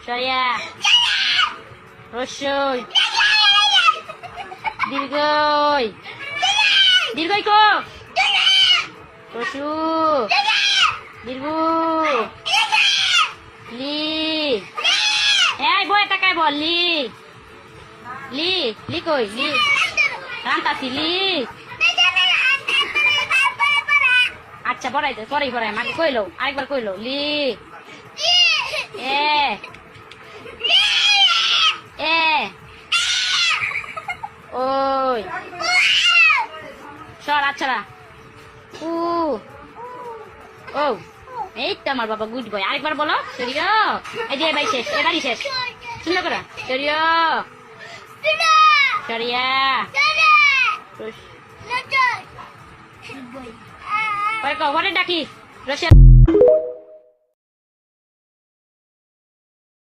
সরিয়া রসই দীর্ঘই দীর্ঘই কো রসু দীর্ঘ লি এই বই তাকাই বল লি লি লি কই লি রান্তাছি লি আচ্ছা পড়াইতে পড়াই মাকে কইলো আরেকবার কইলো লি এ এ ওই সর আচ্ছা উ ও এই তো আমার বাবা গুড বয় আরেকবার বলো সরিয়া এই যে ভাই শেষ এবারই শেষ সুন্দর করে সরিয়া সরিয়া পরে ডাকি রসিয়া